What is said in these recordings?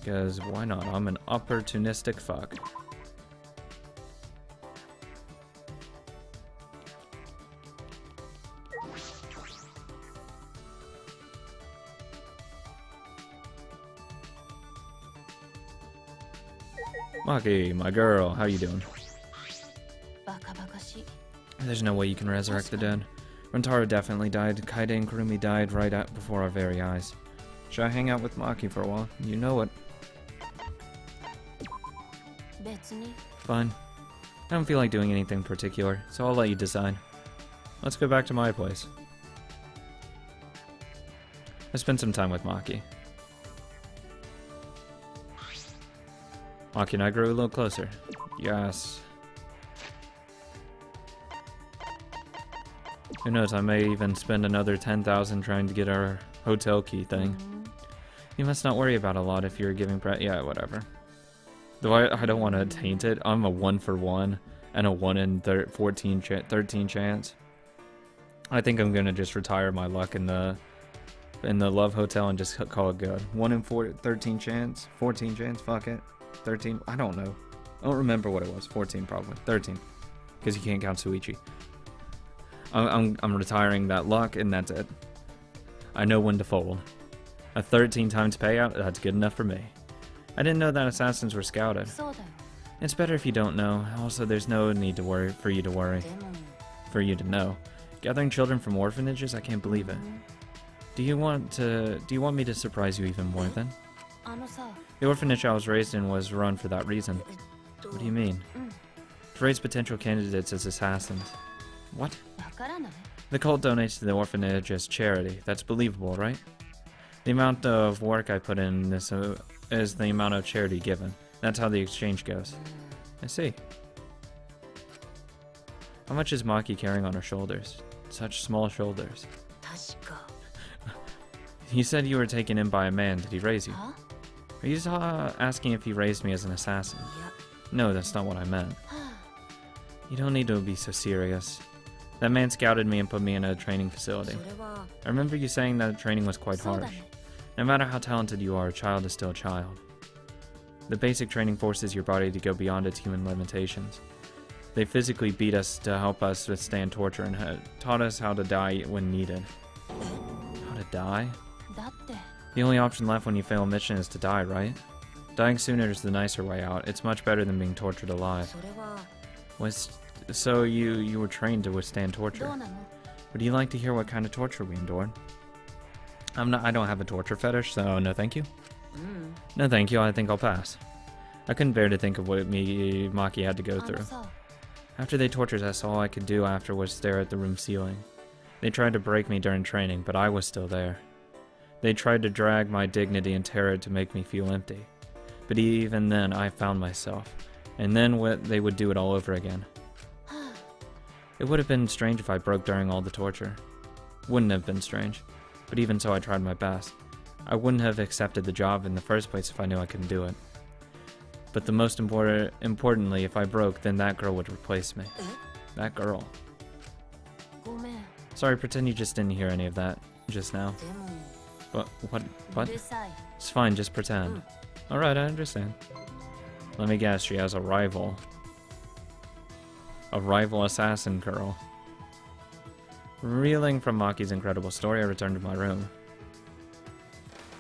Because why not? I'm an opportunistic fuck. Maki, my girl, how you doing? There's no way you can resurrect the dead. Rentaro definitely died. Kaide and Kurumi died right before our very eyes. Should I hang out with Maki for a while? You know it. Fine. I don't feel like doing anything particular, so I'll let you decide. Let's go back to my place. I spent some time with Maki. Maki and I grew a little closer. Yes. Who knows, I may even spend another 10,000 trying to get our hotel key thing. You must not worry about a lot if you're giving yeah, whatever. Though I don't want to taint it. I'm a 1 for 1 and a 1 in 13 chance. I think I'm gonna just retire my luck in the Love Hotel and just call it good. 1 in 13 chance, 14 chance, fuck it. 13, I don't know. I don't remember what it was. 14 probably. 13. Because you can't count Suichi. I'm retiring that luck and that's it. I know when to fold. A 13 times payout, that's good enough for me. I didn't know that assassins were scouted. It's better if you don't know. Also, there's no need to worry for you to know. Gathering children from orphanages, I can't believe it. Do you want me to surprise you even more then? The orphanage I was raised in was run for that reason. What do you mean? To raise potential candidates as assassins. What? The cult donates to the orphanage as charity. That's believable, right? The amount of work I put in this is the amount of charity given. That's how the exchange goes. I see. How much is Maki carrying on her shoulders? Such small shoulders. You said you were taken in by a man. Did he raise you? Are you asking if he raised me as an assassin? No, that's not what I meant. You don't need to be so serious. That man scouted me and put me in a training facility. I remember you saying that training was quite harsh. No matter how talented you are, a child is still a child. The basic training forces your body to go beyond its human limitations. They physically beat us to help us withstand torture and taught us how to die when needed. How to die? The only option left when you fail a mission is to die, right? Dying sooner is the nicer way out. It's much better than being tortured alive. So you were trained to withstand torture. Would you like to hear what kind of torture we endured? I don't have a torture fetish, so no thank you. No thank you, I think I'll pass. I couldn't bear to think of what Maki had to go through. After they tortured us, all I could do after was stare at the room ceiling. They tried to break me during training, but I was still there. They tried to drag my dignity and terror to make me feel empty. But even then, I found myself. And then they would do it all over again. It would have been strange if I broke during all the torture. Wouldn't have been strange. But even so, I tried my best. I wouldn't have accepted the job in the first place if I knew I couldn't do it. But the most importantly, if I broke, then that girl would replace me. That girl. Sorry, pretend you just didn't hear any of that just now. But what? It's fine, just pretend. Alright, I understand. Let me guess, she has a rival. A rival assassin girl. Reeling from Maki's incredible story, I returned to my room.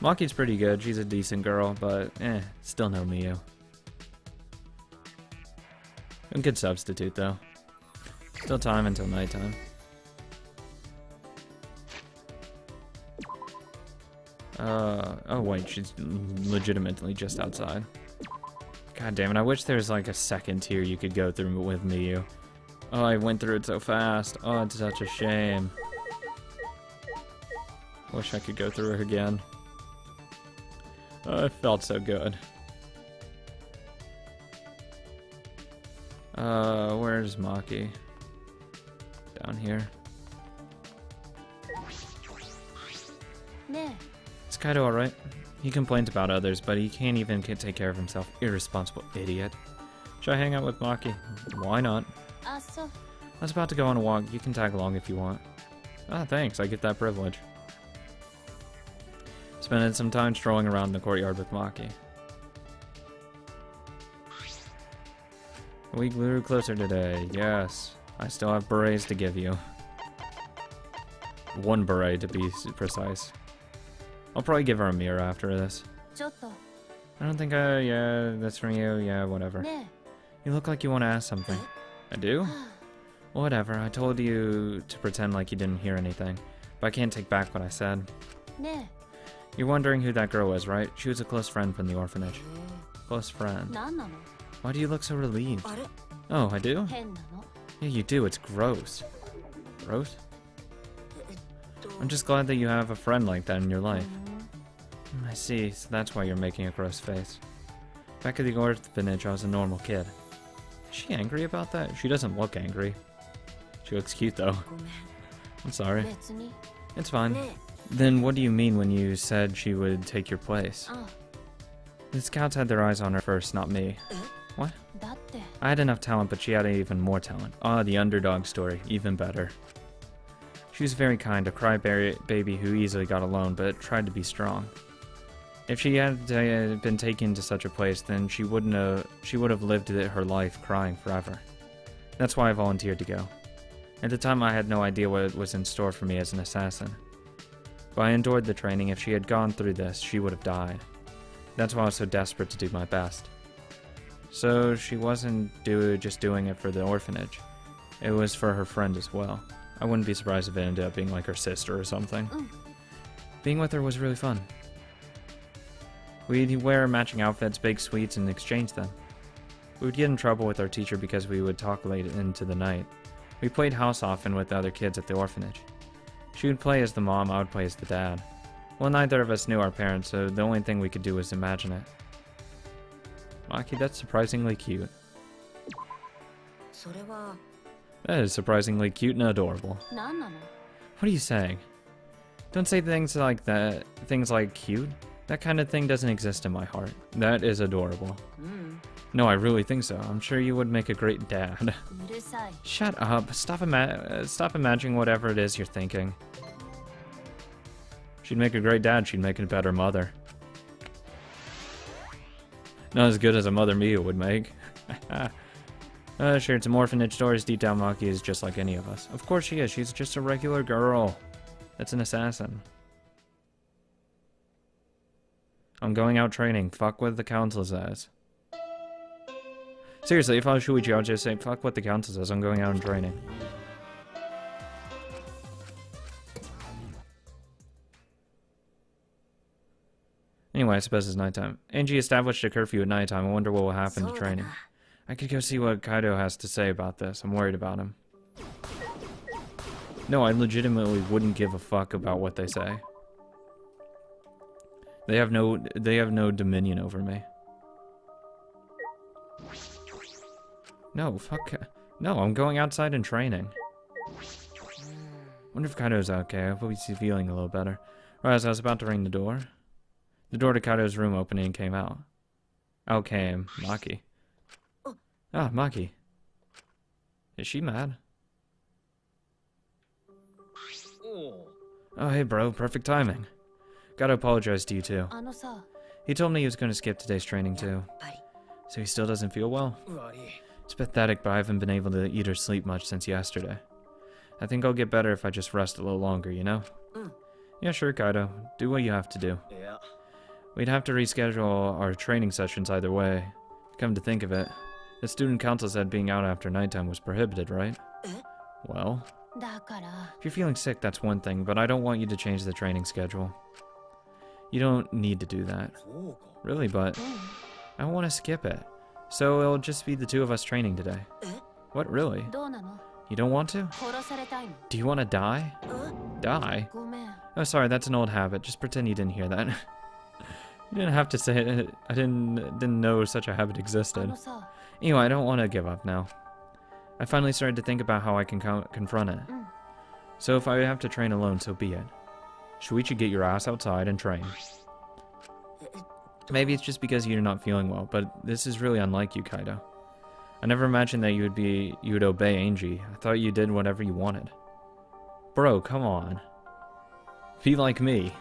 Maki's pretty good, she's a decent girl, but still no Miyu. A good substitute though. Still time until nighttime. Oh wait, she's legitimately just outside. God damn it, I wish there was like a second tier you could go through with Miyu. Oh, I went through it so fast. Oh, it's such a shame. Wish I could go through her again. Oh, it felt so good. Where's Maki? Down here. Is Kaido alright? He complains about others, but he can't even take care of himself. Irresponsible idiot. Should I hang out with Maki? Why not? I was about to go on a walk. You can tag along if you want. Ah, thanks. I get that privilege. Spending some time strolling around the courtyard with Maki. We grew closer today, yes. I still have berets to give you. One beret to be precise. I'll probably give her a mirror after this. I don't think yeah, that's from you, yeah, whatever. You look like you want to ask something. I do? Whatever, I told you to pretend like you didn't hear anything, but I can't take back what I said. You're wondering who that girl was, right? She was a close friend from the orphanage. Close friend. Why do you look so relieved? Oh, I do? Yeah, you do, it's gross. Gross? I'm just glad that you have a friend like that in your life. I see, so that's why you're making a gross face. Back at the orphanage, I was a normal kid. Is she angry about that? She doesn't look angry. She looks cute though. I'm sorry. It's fine. Then what do you mean when you said she would take your place? The scouts had their eyes on her first, not me. What? I had enough talent, but she had even more talent. Ah, the underdog story, even better. She was very kind, a crybaby who easily got alone, but tried to be strong. If she had been taken to such a place, then she would have lived her life crying forever. That's why I volunteered to go. At the time, I had no idea what was in store for me as an assassin. But I endured the training. If she had gone through this, she would have died. That's why I was so desperate to do my best. So she wasn't just doing it for the orphanage. It was for her friend as well. I wouldn't be surprised if it ended up being like her sister or something. Being with her was really fun. We'd wear matching outfits, bake sweets, and exchange them. We would get in trouble with our teacher because we would talk late into the night. We played house often with the other kids at the orphanage. She would play as the mom, I would play as the dad. Well, neither of us knew our parents, so the only thing we could do was imagine it. Maki, that's surprisingly cute. That is surprisingly cute and adorable. What are you saying? Don't say things like that. Things like cute? That kind of thing doesn't exist in my heart. That is adorable. No, I really think so. I'm sure you would make a great dad. Shut up. Stop imagining whatever it is you're thinking. She'd make a great dad. She'd make a better mother. Not as good as a Mother Mia would make. Shared some orphanage stories. Deep down, Maki is just like any of us. Of course she is. She's just a regular girl. That's an assassin. I'm going out training. Fuck what the council says. Seriously, if I was Shuichi, I would just say, fuck what the council says. I'm going out and training. Anyway, I suppose it's nighttime. Angie established a curfew at nighttime. I wonder what will happen to training. I could go see what Kaido has to say about this. I'm worried about him. No, I legitimately wouldn't give a fuck about what they say. They have no dominion over me. No, fuck. No, I'm going outside and training. Wonder if Kaido's okay. I hope he's feeling a little better. Right, as I was about to ring the door to Kaido's room opened and came out. Out came Maki. Ah, Maki. Is she mad? Oh, hey bro, perfect timing. Gotta apologize to you too. He told me he was gonna skip today's training too. So he still doesn't feel well? It's pathetic, but I haven't been able to eat or sleep much since yesterday. I think I'll get better if I just rest a little longer, you know? Yeah, sure, Kaido. Do what you have to do. We'd have to reschedule our training sessions either way. Come to think of it, the student council said being out after nighttime was prohibited, right? Well, if you're feeling sick, that's one thing, but I don't want you to change the training schedule. You don't need to do that. Really, but I don't want to skip it. So it'll just be the two of us training today. What, really? You don't want to? Do you want to die? Die? Oh, sorry, that's an old habit. Just pretend you didn't hear that. You didn't have to say it. I didn't know such a habit existed. Anyway, I don't want to give up now. I finally started to think about how I can confront it. So if I have to train alone, so be it. Shuichi, get your ass outside and train. Maybe it's just because you're not feeling well, but this is really unlike you, Kaido. I never imagined that you would obey Angie. I thought you did whatever you wanted. Bro, come on. Be like me.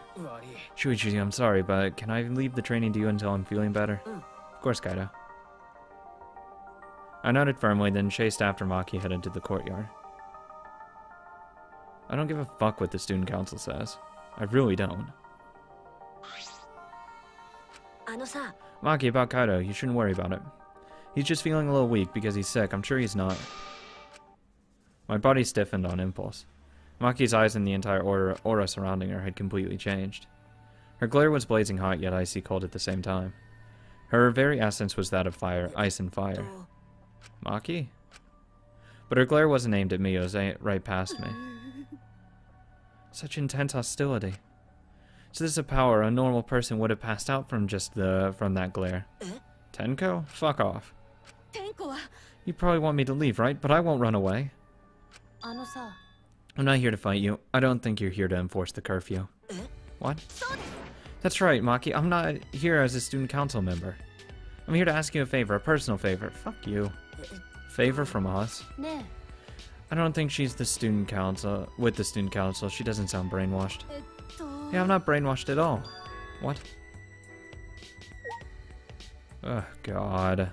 Shuichi, I'm sorry, but can I leave the training to you until I'm feeling better? Of course, Kaido. I nodded firmly, then chased after Maki headed to the courtyard. I don't give a fuck what the student council says. I really don't. Maki, about Kaido, you shouldn't worry about it. He's just feeling a little weak because he's sick. I'm sure he's not. My body stiffened on impulse. Maki's eyes and the entire aura surrounding her had completely changed. Her glare was blazing hot yet icy cold at the same time. Her very essence was that of fire, ice and fire. Maki? But her glare wasn't aimed at me, it was right past me. Such intense hostility. So this is a power a normal person would have passed out from from that glare. Tenko? Fuck off. You probably want me to leave, right? But I won't run away. I'm not here to fight you. I don't think you're here to enforce the curfew. What? That's right, Maki. I'm not here as a student council member. I'm here to ask you a favor, a personal favor. Fuck you. Favor from us? I don't think she's the student council. With the student council, she doesn't sound brainwashed. Yeah, I'm not brainwashed at all. What? Oh, God.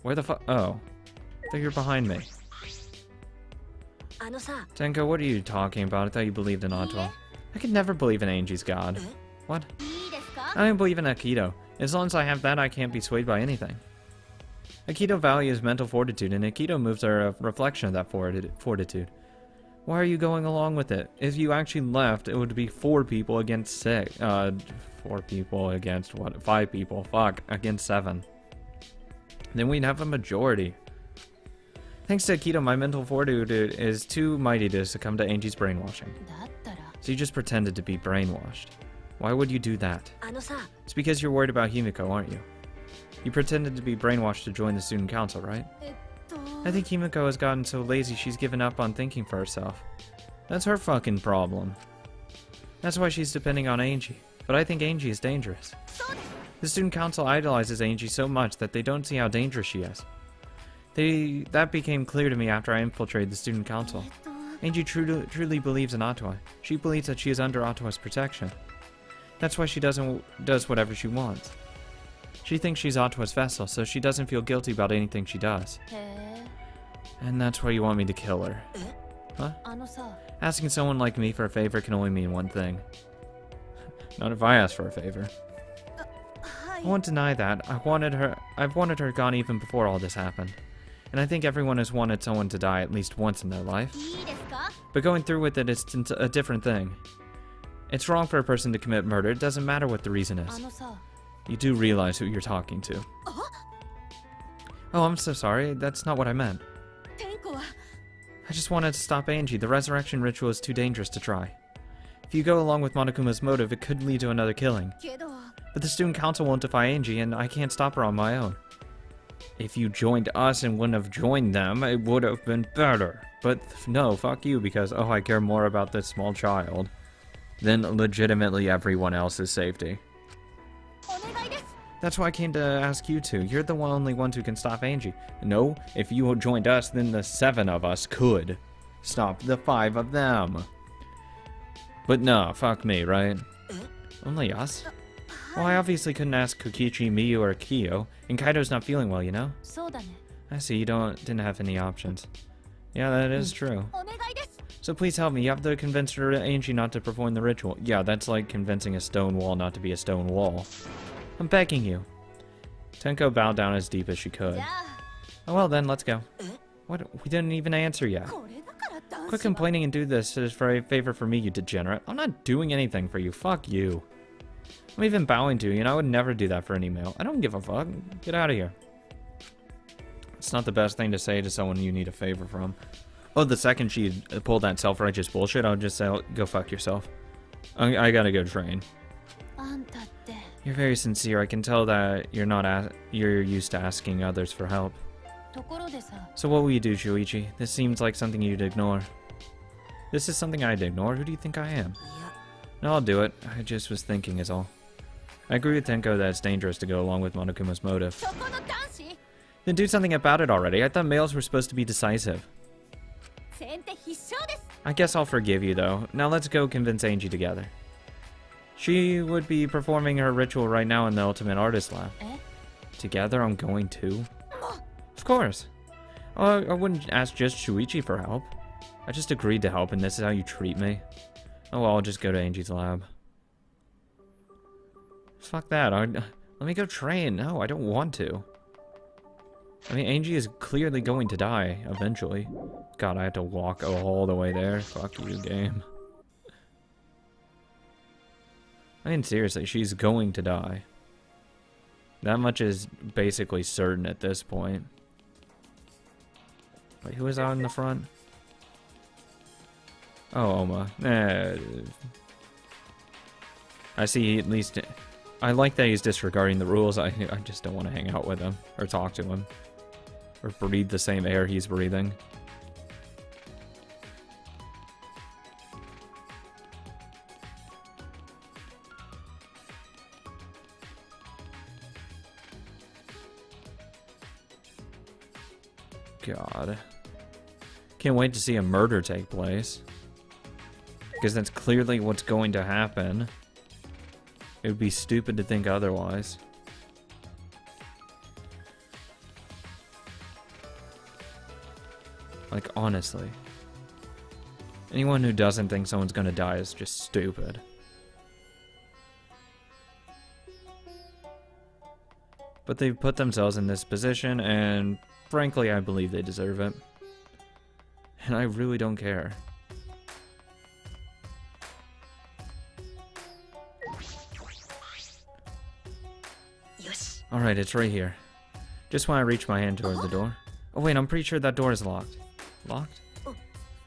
Where the fuck? Oh. I thought you were behind me. Tenko, what are you talking about? I thought you believed in Atwa. I could never believe in Angie's god. What? I don't believe in Aikido. As long as I have that, I can't be swayed by anything. Aikido values mental fortitude, and Aikido moves are a reflection of that fortitude. Why are you going along with it? If you actually left, it would be 4 people against 6. 4 people against what? 5 people. Fuck. Against 7. Then we'd have a majority. Thanks to Aikido, my mental fortitude is too mighty to succumb to Angie's brainwashing. So you just pretended to be brainwashed. Why would you do that? It's because you're worried about Himiko, aren't you? You pretended to be brainwashed to join the student council, right? I think Himiko has gotten so lazy she's given up on thinking for herself. That's her fucking problem. That's why she's depending on Angie. But I think Angie is dangerous. The student council idolizes Angie so much that they don't see how dangerous she is. That became clear to me after I infiltrated the student council. Angie truly believes in Atwa. She believes that she is under Atwa's protection. That's why she does whatever she wants. She thinks she's Atwa's vessel, so she doesn't feel guilty about anything she does. And that's why you want me to kill her. Huh? Asking someone like me for a favor can only mean one thing. Not if I ask for a favor. I won't deny that. I've wanted her gone even before all this happened. And I think everyone has wanted someone to die at least once in their life. But going through with it is a different thing. It's wrong for a person to commit murder. It doesn't matter what the reason is. You do realize who you're talking to. Oh, I'm so sorry. That's not what I meant. I just wanted to stop Angie. The resurrection ritual is too dangerous to try. If you go along with Monokuma's motive, it could lead to another killing. But the student council won't defy Angie, and I can't stop her on my own. If you joined us and wouldn't have joined them, it would have been better. But no, fuck you, because, oh, I care more about this small child than legitimately everyone else's safety. That's why I came to ask you two. You're the only ones who can stop Angie. No, if you joined us, then the 7 of us could stop the 5 of them. But no, fuck me, right? Only us? Well, I obviously couldn't ask Kokichi, Miyu, or Kiyo, and Kaido's not feeling well, you know? I see, you didn't have any options. Yeah, that is true. So please help me. You have to convince Angie not to perform the ritual. Yeah, that's like convincing a stone wall not to be a stone wall. I'm begging you. Tenko bowed down as deep as she could. Oh well then, let's go. What? We didn't even answer yet. Quit complaining and do this as for a favor for me, you degenerate. I'm not doing anything for you. Fuck you. I'm even bowing to you, and I would never do that for any male. I don't give a fuck. Get out of here. It's not the best thing to say to someone you need a favor from. Oh, the second she pulled that self-righteous bullshit, I would just say, oh, go fuck yourself. I gotta go train. You're very sincere. I can tell that you're used to asking others for help. So what will you do, Shuichi? This seems like something you'd ignore. This is something I'd ignore? Who do you think I am? No, I'll do it. I just was thinking is all. I agree with Tenko that it's dangerous to go along with Monokuma's motive. Then do something about it already. I thought males were supposed to be decisive. I guess I'll forgive you, though. Now let's go convince Angie together. She would be performing her ritual right now in the Ultimate Artist Lab. Together, I'm going to. Of course. Oh, I wouldn't ask just Shuichi for help. I just agreed to help, and this is how you treat me. Oh well, I'll just go to Angie's lab. Fuck that. Let me go train. No, I don't want to. I mean, Angie is clearly going to die eventually. God, I have to walk all the way there. Fuck you, game. I mean, seriously, she's going to die. That much is basically certain at this point. Wait, who is out in the front? Oh, Oma. I see, at least... I like that he's disregarding the rules. I just don't want to hang out with him. Or talk to him. Or breathe the same air he's breathing. God. Can't wait to see a murder take place. Because that's clearly what's going to happen. It would be stupid to think otherwise. Like, honestly. Anyone who doesn't think someone's gonna die is just stupid. But they've put themselves in this position, and frankly, I believe they deserve it. And I really don't care. Alright, it's right here. Just when I reach my hand toward the door. Oh wait, I'm pretty sure that door is locked. Locked? Oh,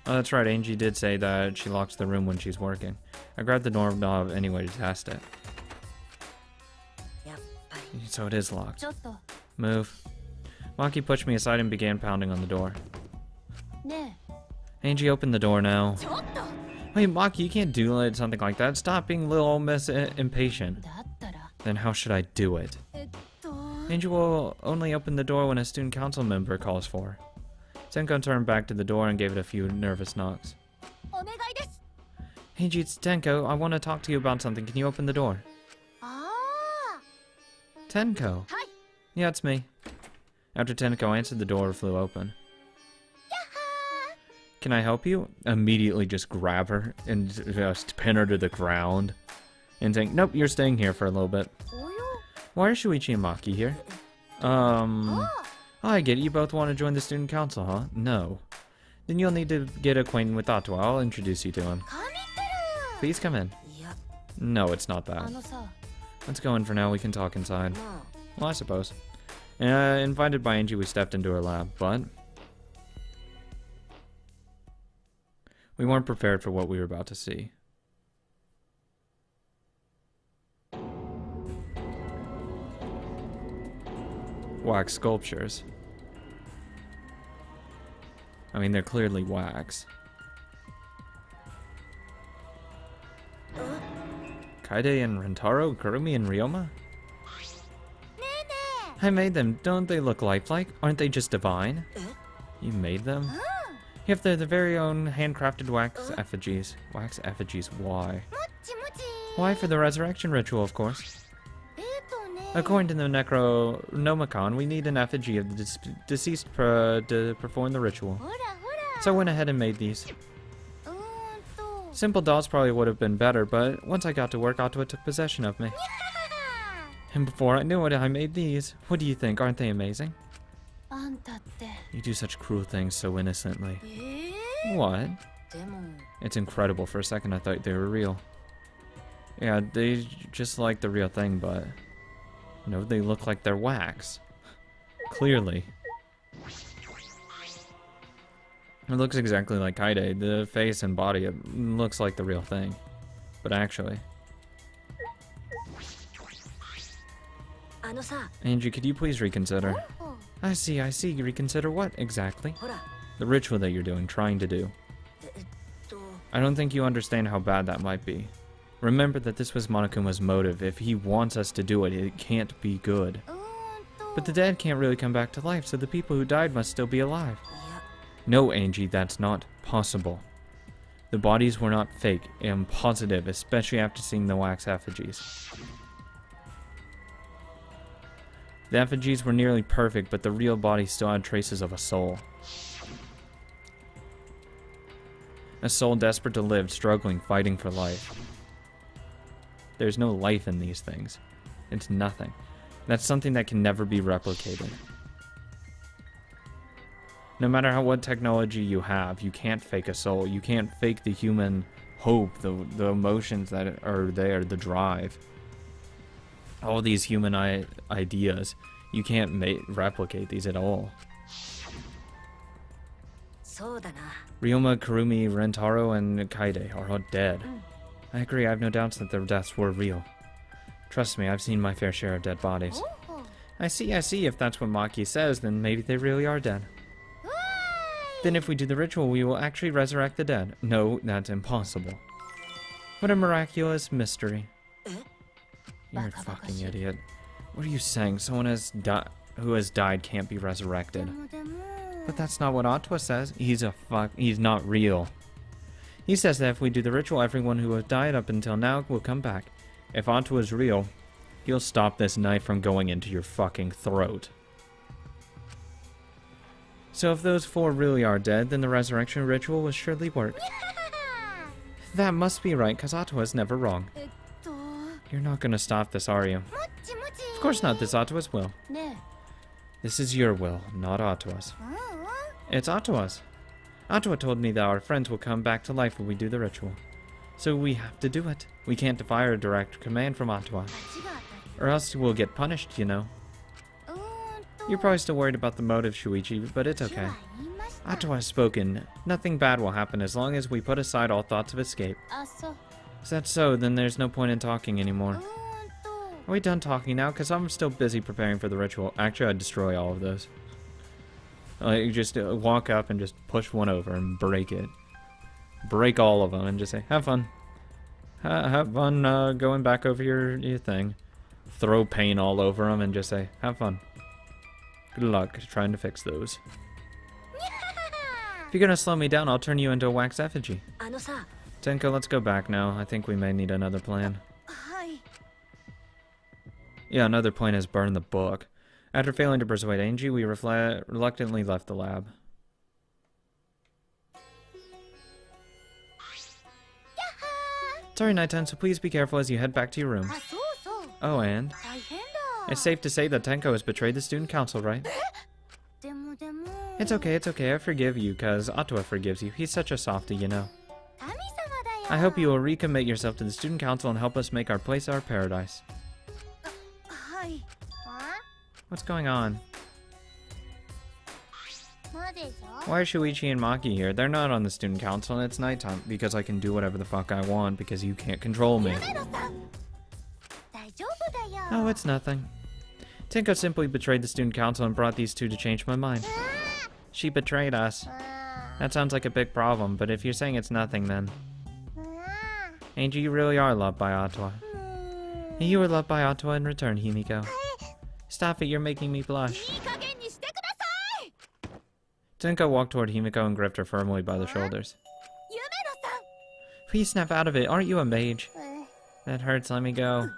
that's right, Angie did say that she locks the room when she's working. I grabbed the doorknob anyway to test it. So it is locked. Move. Maki pushed me aside and began pounding on the door. Angie, open the door now. Wait, Maki, you can't do something like that. Stop being little miss impatient. Then how should I do it? Angie will only open the door when a student council member calls for her. Tenko turned back to the door and gave it a few nervous knocks. Angie, it's Tenko. I want to talk to you about something. Can you open the door? Tenko. Yeah, it's me. After Tenko answered, the door flew open. Can I help you? Immediately just grab her and just pin her to the ground. And saying, nope, you're staying here for a little bit. Why are Shuichi and Maki here? Oh, I get it. You both want to join the student council, huh? No. Then you'll need to get acquainted with Atwa. I'll introduce you to him. Please come in. No, it's not that. Let's go in for now. We can talk inside. Well, I suppose. Invited by Angie, we stepped into her lab, but we weren't prepared for what we were about to see. Wax sculptures. I mean, they're clearly wax. Kaide and Rentaro, Kurumi and Ryoma? I made them. Don't they look lifelike? Aren't they just divine? You made them? If they're the very own handcrafted wax effigies. Wax effigies, why? Why, for the resurrection ritual, of course. According to the Necronomicon, we need an effigy of the deceased to perform the ritual. So I went ahead and made these. Simple dolls probably would have been better, but once I got to work, Atwa took possession of me. And before I knew it, I made these. What do you think? Aren't they amazing? You do such cruel things so innocently. What? It's incredible. For a second, I thought they were real. Yeah, they just like the real thing, but no, they look like they're wax. Clearly. It looks exactly like Kaide. The face and body, it looks like the real thing. But actually. Angie, could you please reconsider? I see. Reconsider what, exactly? The ritual that you're doing, trying to do. I don't think you understand how bad that might be. Remember that this was Monokuma's motive. If he wants us to do it, it can't be good. But the dead can't really come back to life, so the people who died must still be alive. No, Angie, that's not possible. The bodies were not fake. I am positive, especially after seeing the wax effigies. The effigies were nearly perfect, but the real body still had traces of a soul. A soul desperate to live, struggling, fighting for life. There's no life in these things. It's nothing. That's something that can never be replicated. No matter what technology you have, you can't fake a soul. You can't fake the human hope, the emotions that are there, the drive. All these human ideas. You can't replicate these at all. Ryoma, Kurumi, Rentaro, and Kaide are all dead. I agree, I have no doubts that their deaths were real. Trust me, I've seen my fair share of dead bodies. I see, if that's what Maki says, then maybe they really are dead. Then if we do the ritual, we will actually resurrect the dead. No, that's impossible. What a miraculous mystery. You're a fucking idiot. What are you saying? Someone who has died can't be resurrected. But that's not what Atua says. He's not real. He says that if we do the ritual, everyone who has died up until now will come back. If Atua is real, he'll stop this knife from going into your fucking throat. So if those 4 really are dead, then the resurrection ritual will surely work. That must be right, because Atua's never wrong. You're not gonna stop this, are you? Of course not, this Atua's will. This is your will, not Atua's. It's Atua's. Atua told me that our friends will come back to life when we do the ritual. So we have to do it. We can't defy a direct command from Atua. Or else we'll get punished, you know. You're probably still worried about the motive, Shuichi, but it's okay. Atua has spoken. Nothing bad will happen as long as we put aside all thoughts of escape. Is that so? Then there's no point in talking anymore. Are we done talking now? Because I'm still busy preparing for the ritual. Actually, I'd destroy all of those. You just walk up and just push one over and break it. Break all of them and just say, have fun. Have fun going back over your thing. Throw paint all over them and just say, have fun. Good luck trying to fix those. If you're gonna slow me down, I'll turn you into a wax effigy. Tenko, let's go back now. I think we may need another plan. Yeah, another plan is burn the book. After failing to persuade Angie, we reluctantly left the lab. It's already nighttime, so please be careful as you head back to your room. Oh, and? It's safe to say that Tenko has betrayed the student council, right? It's okay, I forgive you, cause Atua forgives you. He's such a softie, you know. I hope you will recommit yourself to the student council and help us make our place our paradise. What's going on? Why are Shuichi and Maki here? They're not on the student council and it's nighttime because I can do whatever the fuck I want because you can't control me. Oh, it's nothing. Tenko simply betrayed the student council and brought these two to change my mind. She betrayed us. That sounds like a big problem, but if you're saying it's nothing then... Angie, you really are loved by Atua. And you were loved by Atua in return, Himiko. Stop it, you're making me blush. Tenko walked toward Himiko and gripped her firmly by the shoulders. Please snap out of it, aren't you a mage? That hurts, let me go.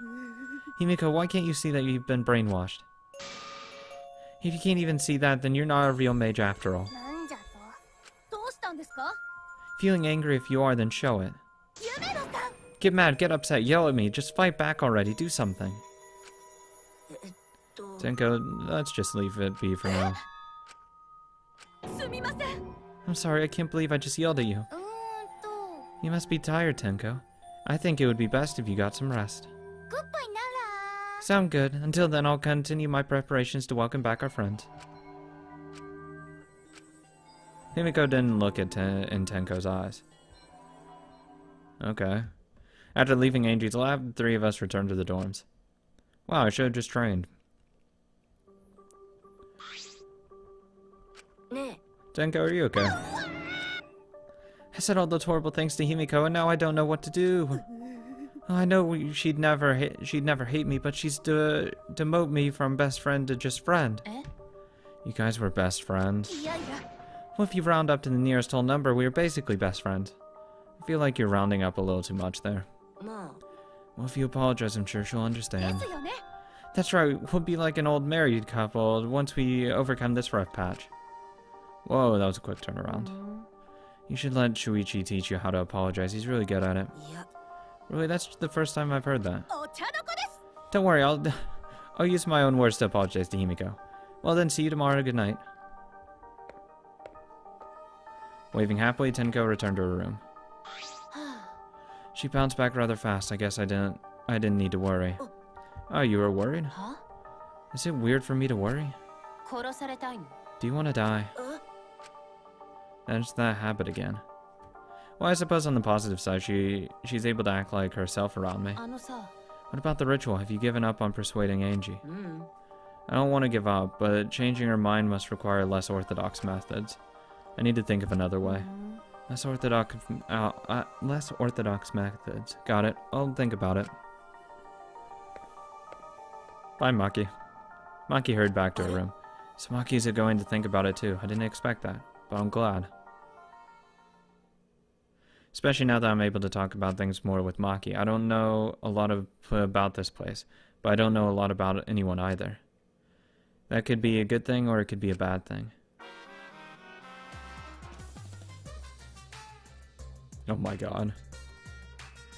Himiko, why can't you see that you've been brainwashed? If you can't even see that, then you're not a real mage after all. Feeling angry if you are, then show it. Get mad, get upset, yell at me, just fight back already, do something. Tenko, let's just leave it be for now. I'm sorry, I can't believe I just yelled at you. You must be tired, Tenko. I think it would be best if you got some rest. Sound good. Until then, I'll continue my preparations to welcome back our friend. Himiko didn't look at in Tenko's eyes. Okay. After leaving Angie's lab, the three of us returned to the dorms. Wow, I should have just trained. Tenko, are you okay? I said all those horrible things to Himiko, and now I don't know what to do. I know she'd never hate me, but she's demote me from best friend to just friend. You guys were best friends. Well, if you round up to the nearest whole number, we were basically best friends. I feel like you're rounding up a little too much there. Well, if you apologize, I'm sure she'll understand. That's right, we'll be like an old married couple once we overcome this rough patch. Whoa, that was a quick turnaround. You should let Shuichi teach you how to apologize. He's really good at it. Really, that's the first time I've heard that. Don't worry, I'll use my own words to apologize to Himiko. Well then, see you tomorrow. Good night. Waving happily, Tenko returned to her room. She bounced back rather fast. I guess I didn't need to worry. Oh, you were worried? Huh? Is it weird for me to worry? Do you want to die? That's that habit again. Well, I suppose on the positive side, she's able to act like herself around me. What about the ritual? Have you given up on persuading Angie? I don't want to give up, but changing her mind must require less orthodox methods. I need to think of another way. Less orthodox methods. Got it. I'll think about it. Bye, Maki. Maki hurried back to her room. So Maki's going to think about it too. I didn't expect that, but I'm glad. Especially now that I'm able to talk about things more with Maki. I don't know a lot about this place, but I don't know a lot about anyone either. That could be a good thing or it could be a bad thing. Oh my god.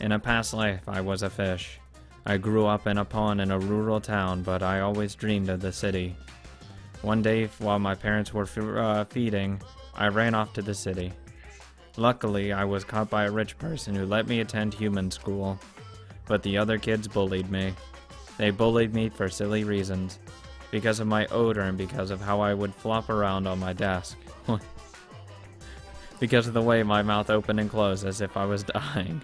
In a past life, I was a fish. I grew up in a pond in a rural town, but I always dreamed of the city. One day, while my parents were feeding, I ran off to the city. Luckily, I was caught by a rich person who let me attend human school. But the other kids bullied me. They bullied me for silly reasons. Because of my odor and because of how I would flop around on my desk. Because of the way my mouth opened and closed as if I was dying.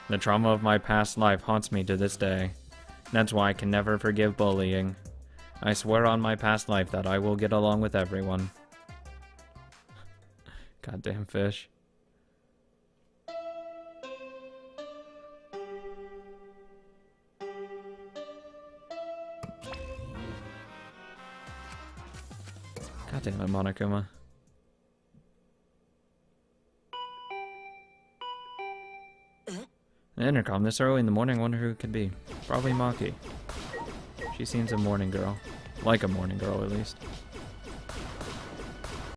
The trauma of my past life haunts me to this day. That's why I can never forgive bullying. I swear on my past life that I will get along with everyone. Goddamn fish. Goddamn it, Monokuma. An intercom this early in the morning, wonder who it could be. Probably Maki. She seems a morning girl. Like a morning girl, at least.